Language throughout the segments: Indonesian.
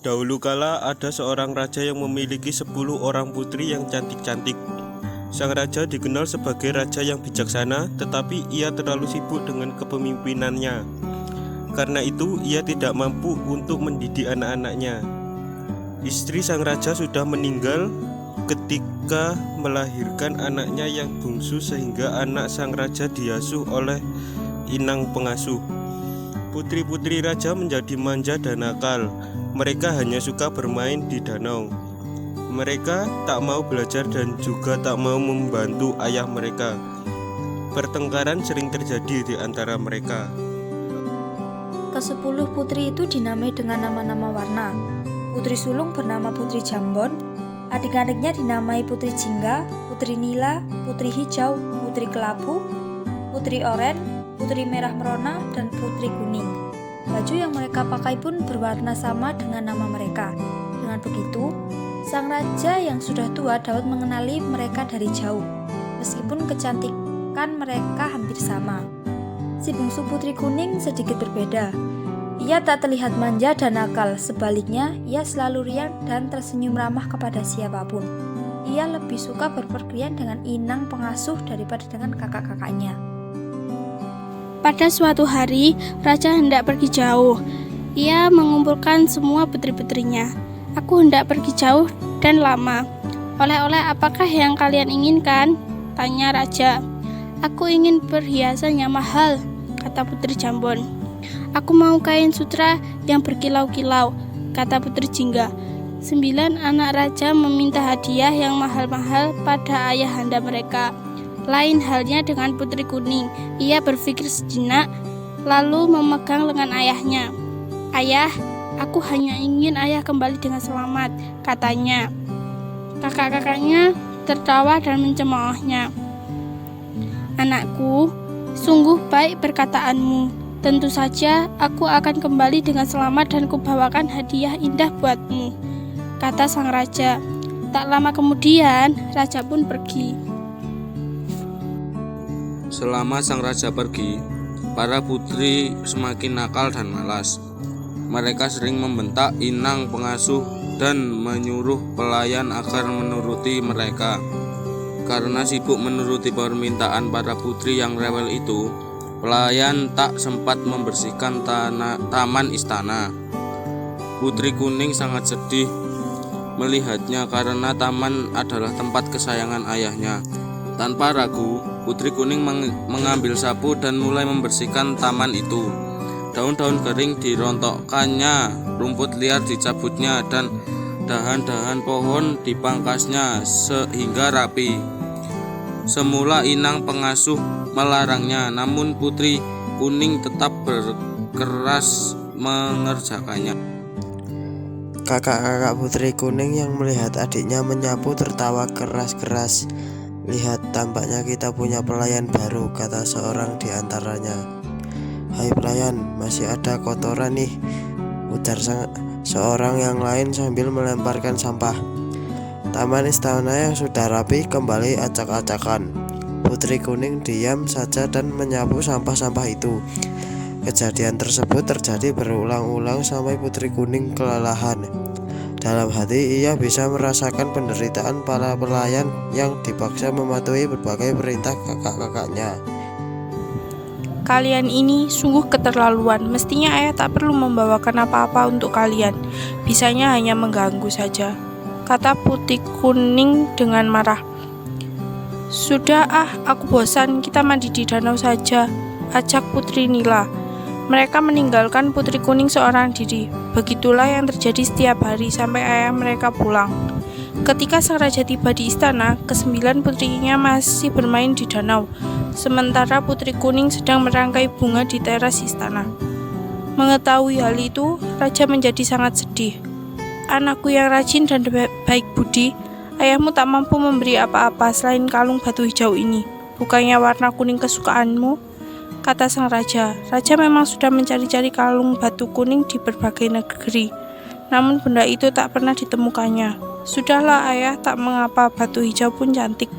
Dahulu kala ada seorang raja yang memiliki 10 orang putri yang cantik-cantik. Sang raja dikenal sebagai raja yang bijaksana, tetapi ia terlalu sibuk dengan kepemimpinannya. Karena itu, ia tidak mampu untuk mendidik anak-anaknya. Istri sang raja sudah meninggal ketika melahirkan anaknya yang bungsu, sehingga anak sang raja diasuh oleh inang pengasuh. Putri-putri raja menjadi manja dan nakal. Mereka hanya suka bermain di danau. Mereka tak mau belajar dan juga tak mau membantu ayah mereka. Pertengkaran sering terjadi di antara mereka. Ke-10 putri itu dinamai dengan nama-nama warna. Putri sulung bernama Putri Jambon, adik-adiknya dinamai Putri Jingga, Putri Nila, Putri Hijau, Putri Kelabu, Putri Oren, Putri Merah Merona, dan Putri Kuning. Baju yang mereka pakai pun berwarna sama dengan nama mereka. Dengan begitu, sang raja yang sudah tua dapat mengenali mereka dari jauh, meskipun kecantikan mereka hampir sama. Si bungsu Putri Kuning sedikit berbeda. Ia tak terlihat manja dan nakal, sebaliknya ia selalu riang dan tersenyum ramah kepada siapapun. Ia lebih suka berpergian dengan inang pengasuh daripada dengan kakak-kakaknya. Pada suatu hari, raja hendak pergi jauh. Ia mengumpulkan semua putri-putrinya. Aku hendak pergi jauh dan lama. Oleh-oleh apakah yang kalian inginkan? Tanya raja. Aku ingin perhiasan yang mahal, kata Putri Jambon. Aku mau kain sutra yang berkilau-kilau, kata Putri Jingga. 9 anak raja meminta hadiah yang mahal-mahal pada ayahanda mereka. Lain halnya dengan Putri Kuning. Ia berpikir sejenak, lalu memegang lengan ayahnya. Ayah, aku hanya ingin ayah kembali dengan selamat, katanya. Kakak-kakaknya tertawa dan mencemoohnya. Anakku, sungguh baik perkataanmu. Tentu saja aku akan kembali dengan selamat dan kubawakan hadiah indah buatmu, kata sang raja. Tak lama kemudian, raja pun pergi. Selama sang raja pergi, para putri semakin nakal dan malas. Mereka sering membentak inang pengasuh dan menyuruh pelayan agar menuruti mereka. Karena sibuk menuruti permintaan para putri yang rewel itu, pelayan tak sempat membersihkan taman istana. Putri Kuning sangat sedih melihatnya karena taman adalah tempat kesayangan ayahnya. Tanpa ragu, Putri Kuning mengambil sapu dan mulai membersihkan taman itu. Daun-daun kering dirontokkannya, rumput liar dicabutnya, dan dahan-dahan pohon dipangkasnya sehingga rapi. Semula inang pengasuh melarangnya, namun Putri Kuning tetap berkeras mengerjakannya. Kakak-kakak Putri Kuning yang melihat adiknya menyapu tertawa keras-keras. Lihat, tampaknya kita punya pelayan baru, kata seorang di antaranya. Hai pelayan, masih ada kotoran nih, ujar seorang yang lain sambil melemparkan sampah. Taman istana yang sudah rapi kembali acak-acakan. Putri Kuning diam saja dan menyapu sampah-sampah itu. Kejadian tersebut terjadi berulang-ulang sampai Putri Kuning kelelahan. Dalam hati ia bisa merasakan penderitaan para pelayan yang dipaksa mematuhi berbagai perintah kakak-kakaknya. Kalian ini sungguh keterlaluan. Mestinya ayah tak perlu membawakan apa-apa untuk kalian. Bisanya hanya mengganggu saja, kata Putri Kuning dengan marah. Sudah aku bosan, kita mandi di danau saja, ajak Putri Nila. Mereka meninggalkan Putri Kuning seorang diri. Begitulah yang terjadi setiap hari sampai ayah mereka pulang. Ketika sang raja tiba di istana, ke-9 putrinya masih bermain di danau, sementara Putri Kuning sedang merangkai bunga di teras istana. Mengetahui hal itu, raja menjadi sangat sedih. Anakku yang rajin dan baik budi, ayahmu tak mampu memberi apa-apa selain kalung batu hijau ini. Bukannya warna kuning kesukaanmu? Kata sang raja. Raja memang sudah mencari-cari kalung batu kuning di berbagai negeri, namun benda itu tak pernah ditemukannya. Sudahlah ayah, tak mengapa, batu hijau pun cantik.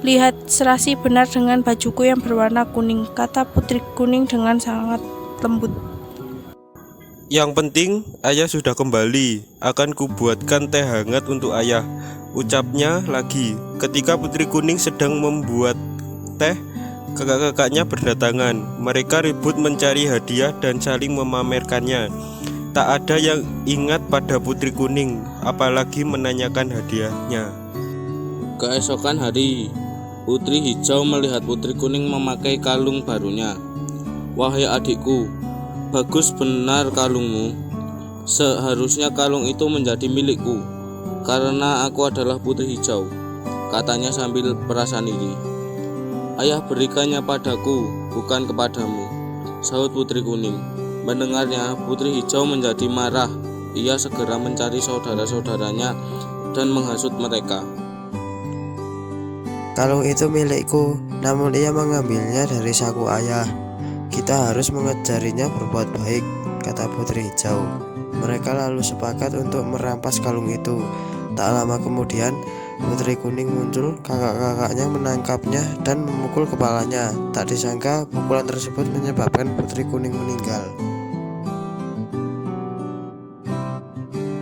Lihat, serasi benar dengan bajuku yang berwarna kuning, kata Putri Kuning dengan sangat lembut. Yang penting ayah sudah kembali. Akan kubuatkan teh hangat untuk ayah, ucapnya lagi. Ketika Putri Kuning sedang membuat teh, kakak-kakaknya berdatangan. Mereka ribut mencari hadiah dan saling memamerkannya. Tak ada yang ingat pada Putri Kuning, apalagi menanyakan hadiahnya. Keesokan hari, Putri Hijau melihat Putri Kuning memakai kalung barunya. "Wahai adikku, bagus benar kalungmu. Seharusnya kalung itu menjadi milikku, karena aku adalah Putri Hijau," katanya sambil perasaan iri. "Ayah berikannya padaku, bukan kepadamu," sahut Putri Kuning. Mendengarnya, Putri Hijau menjadi marah. Ia segera mencari saudara-saudaranya dan menghasut mereka. "Kalung itu milikku, namun ia mengambilnya dari saku ayah. Kita harus mengejarinya berbuat baik," kata Putri Hijau. Mereka lalu sepakat untuk merampas kalung itu. Tak lama kemudian, Putri Kuning muncul. Kakak-kakaknya menangkapnya dan memukul kepalanya. Tak disangka, pukulan tersebut menyebabkan Putri Kuning meninggal.